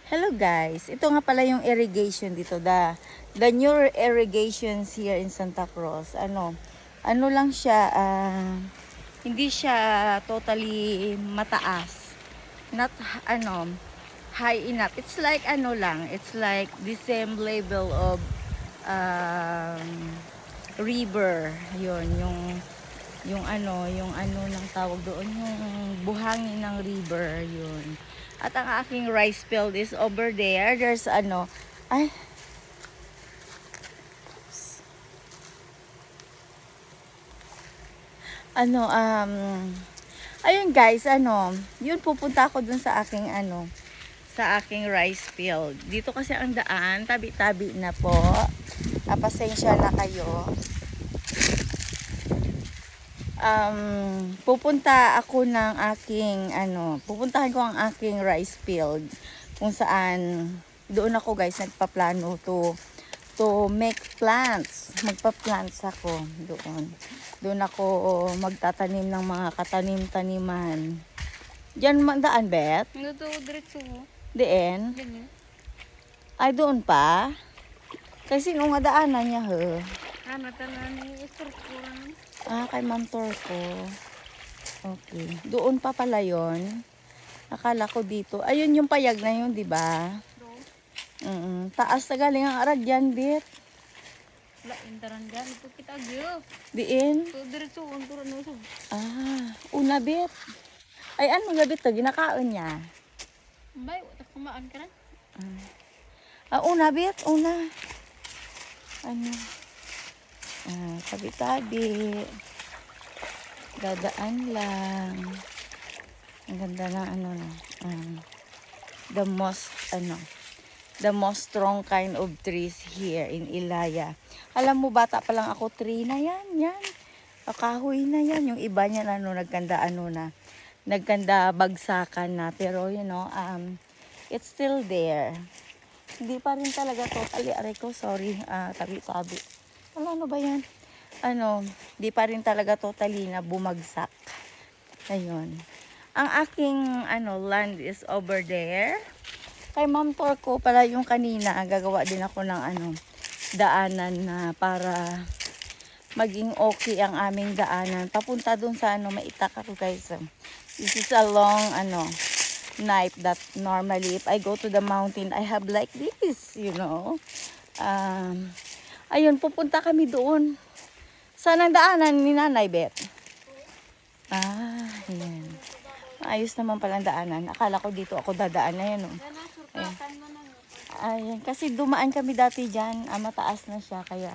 Hello guys, ito nga pala yung irrigation dito, the new irrigations here in Santa Cruz. Ano lang siya, hindi siya totally mataas. Not high enough. It's like it's like the same level of river. Yung ng tawag doon, yung buhangin ng river, yun. At ang aking rice field is over there. There's ay, ano, ayun guys, yun pupunta ako dun sa aking sa aking rice field. Dito kasi ang daan, tabi-tabi na po. Pasensya na kayo. Pupunta ako ng aking pupuntahan ko ang aking rice field kung saan doon ako guys nagpaplano to make plants. Magpa-plants ako doon. Doon ako magtatanim ng mga katanim-taniman. Diyan magdaan, Bet? Ito, diretso mo. Diyan? Ganyan. Ay, doon pa? Kasi nung nga daanan niya, he. Tanan ni Turkuran. Kay Ma'am Torco. Okay. Doon pa pala yon. Akala ko dito. Ayun yung payag na yun, di ba? Taas na galing ang arad yan, Bit. Wala, intaran dyan. Ito kita agyo. Diin? Ito, diretso. Ang turan mo ito. Una, Bit. Ay, ano nga, Bit? Ginakaon niya. Bay, wala kumaan ka na. Una, Bit. Una. Tabi-tabi. Dadaan lang. Ang ganda na the most strong kind of trees here in Ilaya. Alam mo, bata pa lang ako, tree na yan. Kahoy na yan. Yung iba niya nagkanda bagsakan na. Pero it's still there. Hindi pa rin talaga totally, aray ko, sorry, tabi-tabi. Ano ba yan? Di pa rin talaga totally na bumagsak. Ayun. Ang aking land is over there. Kay Ma'am Torco pala yung kanina, gagawa din ako ng daanan na para maging okay ang aming daanan. Papunta dun sa maitak ako guys. This is a long knife that normally if I go to the mountain, I have like this, Ayun, pupunta kami doon. Saan ang daanan ni Nanay Bet? Ayan. Ayos naman palang daanan. Akala ko dito ako dadaan na yan. Ayan. Kasi dumaan kami dati dyan. Mataas na siya. Kaya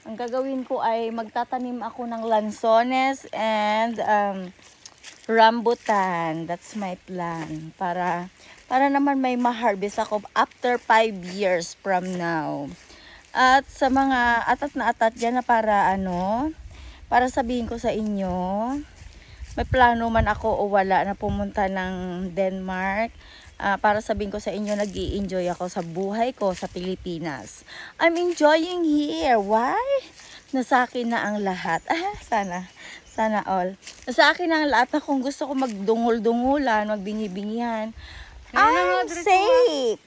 ang gagawin ko ay magtatanim ako ng lansones and rambutan. That's my plan. Para naman may ma-harvest ako after 5 years from now. At sa mga atat na atat dyan na para sabihin ko sa inyo, may plano man ako o wala na pumunta ng Denmark, para sabihin ko sa inyo, nag-i-enjoy ako sa buhay ko sa Pilipinas. I'm enjoying here. Why? Nasa akin na ang lahat. Sana all. Nasa akin na ang lahat. Kung gusto ko magdungol-dungulan, magbingi-bingihan, I'm safe.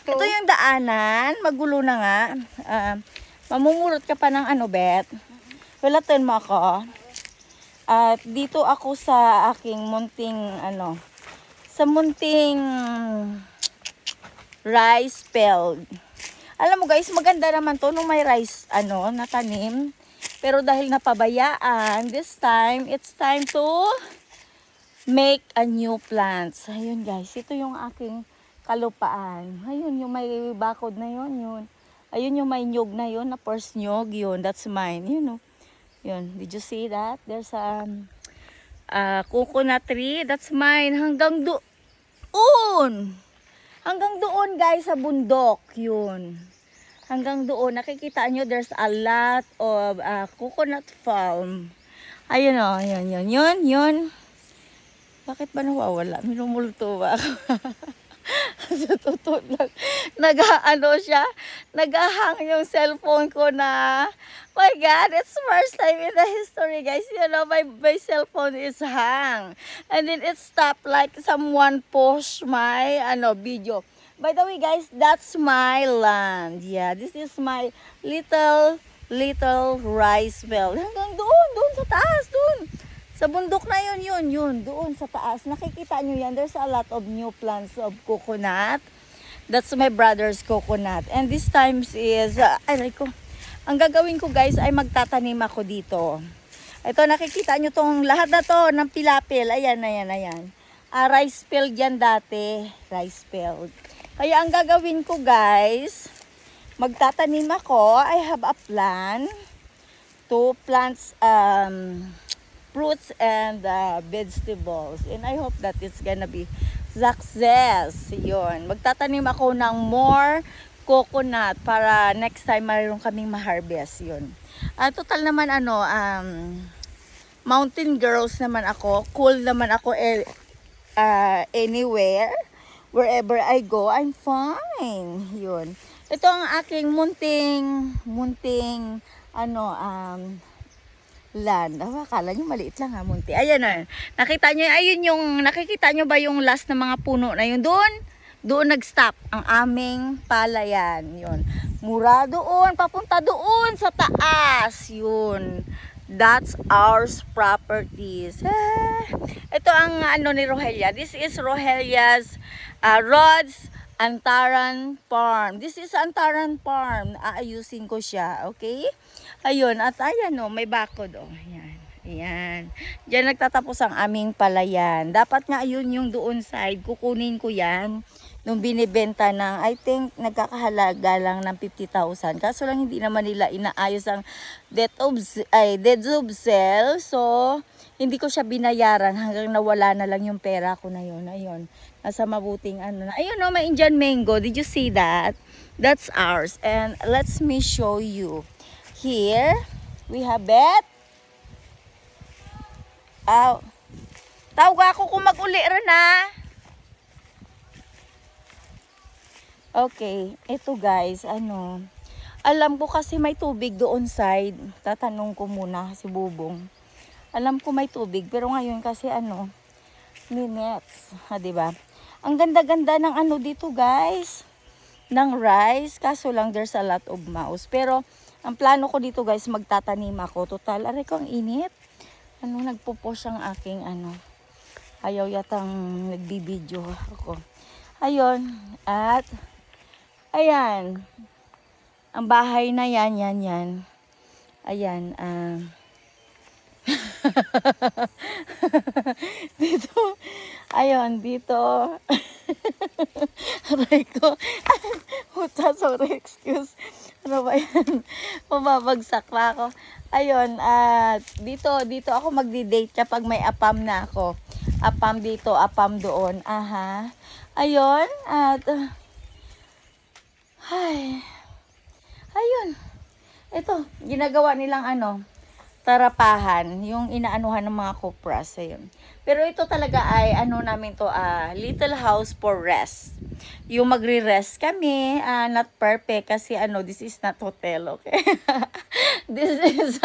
Ito yung daanan, magulo na nga. Mamumurot ka pa ng Bet. Walatin mo ako. At dito ako sa aking munting, sa munting rice field. Alam mo guys, maganda naman to nung may rice, natanim. Pero dahil napabayaan, this time, it's time to make a new plants. Ayun guys, ito yung aking kalupaan. Ayun, yung may bakod na yun. Ayun yung may nyug na yun, na first nyug, yun. That's mine, Yun. Did you see that? There's a coconut tree. That's mine. Hanggang doon. Hanggang doon, guys, sa bundok. Yun. Hanggang doon. Nakikita nyo, there's a lot of coconut farm. Ayun o. Yun. Bakit ba nawawala? Minumulto ba ako? Sa totoo lang, naghahang yung cellphone ko na, my God, it's first time in the history, guys. My cellphone is hang. And then it stopped like someone pushed my, video. By the way, guys, that's my land. Yeah, this is my little rice belt. Hanggang doon sa taas, doon. Sa bundok na yun, doon sa taas. Nakikita nyo yan, there's a lot of new plants of coconut. That's my brother's coconut. And this times is, aray ko, ang gagawin ko guys ay magtatanim ako dito. Ito, nakikita nyo tong lahat na to ng pilapil. Ayan. Rice field yan dati. Rice field. Kaya ang gagawin ko guys, magtatanim ako. I have a plan to plant fruits and vegetables. And I hope that it's gonna be success. Yun. Magtatanim ako ng more coconut para next time mayroon kaming ma-harvest. Yun. Total naman mountain girls naman ako. Cool naman ako anywhere. Wherever I go, I'm fine. Yun. Ito ang aking munting land. Akala nyo maliit lang ha, munti. Ayan na. Nakita nyo ba yung last na mga puno na yun? Doon nag-stop ang aming palayan. Yun. Mura doon, papunta doon sa taas. Yun. That's ours properties. Ito ang ni Rohelia. This is Rohelia's Rod's Antaran Farm. This is Antaran Farm. Aayusin ko siya, okay? Ayun, at ayan may bakod Ayan. Diyan nagtatapos ang aming palayan. Dapat nga ayun yung doon side, kukunin ko yan. Nung binibenta ng, I think, nagkakahalaga lang ng 50,000. Kaso lang hindi naman nila inaayos ang deed of sale. So, hindi ko siya binayaran hanggang nawala na lang yung pera ko na yun. Ayun. Nasa mabuting Ayun may Indian mango. Did you see that? That's ours. And let me show you. Here, we have it. Tawag ako kung mag-uli rin ha. Okay, ito guys, alam ko kasi may tubig doon side. Tatanong ko muna si Bubong. Alam ko may tubig, pero ngayon kasi minutes, diba? Ang ganda-ganda ng dito guys, ng rice. Kaso lang there's a lot of mouse. Pero ang plano ko dito guys, magtatanim ako. Total, aray ko ang init. Nagpo-post ang aking ayaw yatang nagbibideo ako. Ayun, at ayan, ang bahay na yan. Ayan, dito, ayun, dito. Aray ko, sorry, excuse. Ano ba yan? Mababagsak pa ako. Ayun, dito ako magdi-date kapag may apam na ako. Apam dito, apam doon. Aha. Ayun, at ayun. Ito, ginagawa nilang tarapahan, yung inaanuhan ng mga kopras. Ayun. Pero ito talaga ay namin to, little house for rest. Yung magre-rest kami, not perfect kasi this is not hotel, okay? This is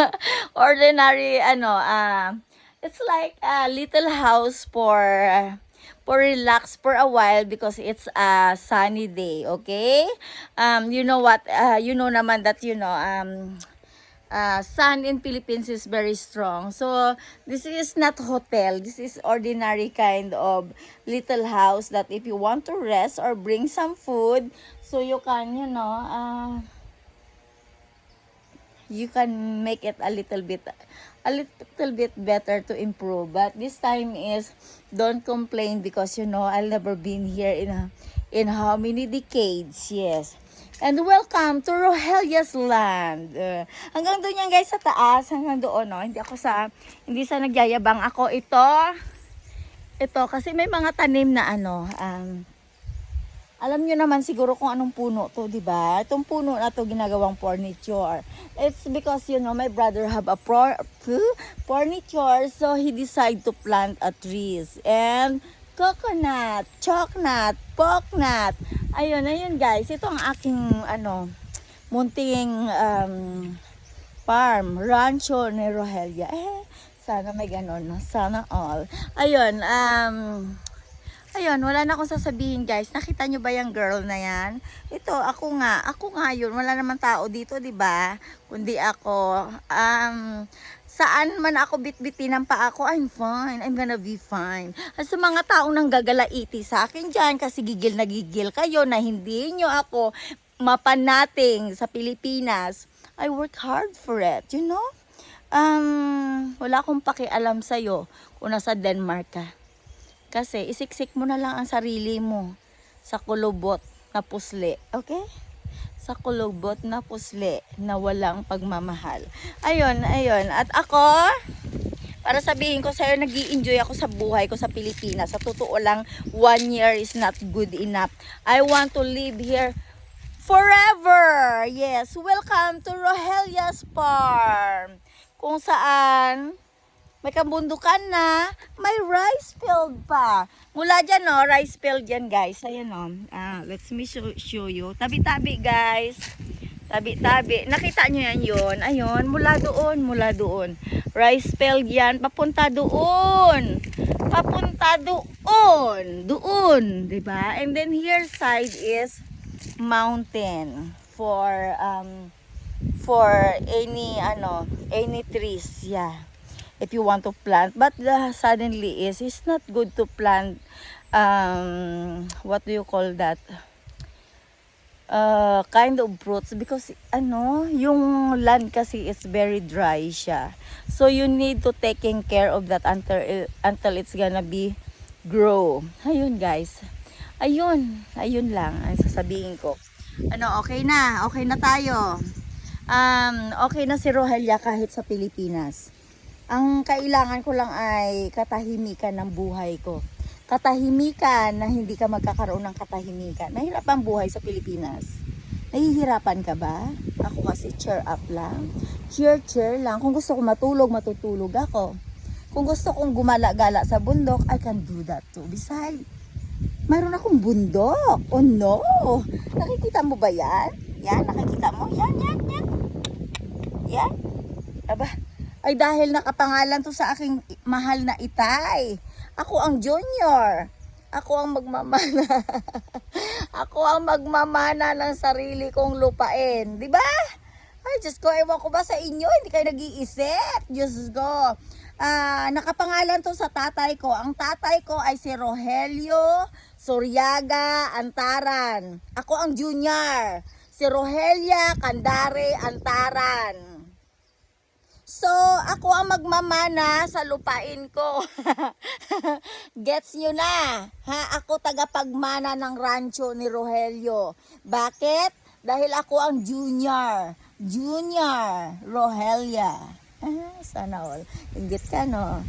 ordinary it's like a little house for relax for a while because it's a sunny day, okay? You know what, you know naman that sun in Philippines is very strong. So this is not hotel, this is ordinary kind of little house that if you want to rest or bring some food, so you can you can make it a little bit better to improve. But this time is don't complain because I'll never been here in how many decades. Yes. And welcome to Rohelia's land. Hanggang doon yan guys sa taas, hanggang doon hindi sa nagyayabang ako ito kasi may mga tanim na alam nyo naman siguro kung anong puno to, di ba? Itong puno na to ginagawang furniture. It's because my brother have a furniture, so he decide to plant a trees and coconut, chocolate, poknut. Ayun guys, ito ang aking munting farm, rancho ni Rohelia. Sana may ganon, no? Sana all. Ayun, Ayun, wala na akong sasabihin guys. Nakita nyo ba yung girl na yan? Ito, ako nga yun. Wala naman tao dito, di ba? Kundi ako. Saan man ako bitbitin ng paa ko, I'm fine. I'm gonna be fine. At sa mga taong nanggagalaiti sa akin dyan, kasi gigil na gigil kayo na hindi nyo ako mapanating sa Pilipinas, I work hard for it, you know? Wala akong pakialam sa'yo kung nasa Denmark ka. Kasi isiksik mo na lang ang sarili mo sa kulubot na pusli, okay? Sa kulubot na pusli na walang pagmamahal. Ayun. At ako, para sabihin ko sa'yo, nag-i-enjoy ako sa buhay ko sa Pilipinas. Sa totoo lang, 1 year is not good enough. I want to live here forever. Yes, welcome to Rohelia's Farm. Kung saan may kabundukan na, may rice field pa. Mula dyan, no, rice field yan, guys. Ayan, no. Let me show you. Tabi-tabi, guys. Tabi-tabi. Nakita nyo yan yun. Ayun, mula doon. Rice field yan. Papunta doon. Doon. Diba? And then here side is mountain for any trees. Yeah. If you want to plant, but suddenly it's not good to plant what do you call that, kind of fruits, because yung land kasi is very dry siya, so you need to taking care of that until it's gonna be grow. Ayun guys, ayun lang ang sasabihin ko. Okay na tayo. Okay na si Rohelia kahit sa Pilipinas. Ang kailangan ko lang ay katahimikan ng buhay ko. Katahimikan na hindi ka magkakaroon ng katahimikan. Mahirap ang buhay sa Pilipinas. Nahihirapan ka ba? Ako kasi cheer up lang. Cheer lang. Kung gusto ko matulog, matutulog ako. Kung gusto kong gumala-gala sa bundok, I can do that too. Besides, mayroon akong bundok. Oh no! Nakikita mo ba yan? Yan, nakikita mo? Yan. Yan. Aba, ay dahil nakapangalan to sa aking mahal na itay. Ako ang junior. Ako ang magmamana. Ako ang magmamana ng sarili kong lupain. Di ba? Ay, Diyos ko, ewan ko ba sa inyo? Hindi kayo nag-iisip. Diyos ko. Nakapangalan to sa tatay ko. Ang tatay ko ay si Rogelio Suryaga Antaran. Ako ang junior. Si Rohelia Candare Antaran. So, ako ang magmamana sa lupain ko. Gets nyo na? Ha? Ako tagapagmana ng rancho ni Rogelio. Bakit? Dahil ako ang junior. Junior Rohelia. Sana all. Inggit ka, no?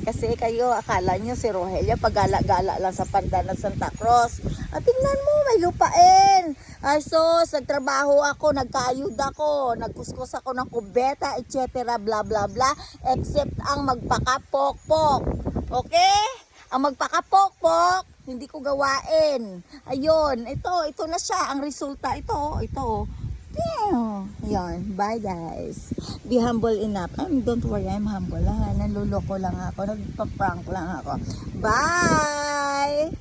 Kasi kayo, akala nyo si Rohelia paggala-gala lang sa pandan ng Santa Cruz. Tingnan mo, may lupain. Ay sos, nagtrabaho ako, nagkaayud ako, nagkuskus ako ng kubeta, etc. bla bla bla, except ang magpakapokpok. Okay? Ang magpakapokpok, hindi ko gawain. Ayun, ito na siya, ang resulta, ito. Yan, bye guys. Be humble enough. Don't worry, I'm humble. Nanluloko lang ako, nagpa-prank lang ako. Bye!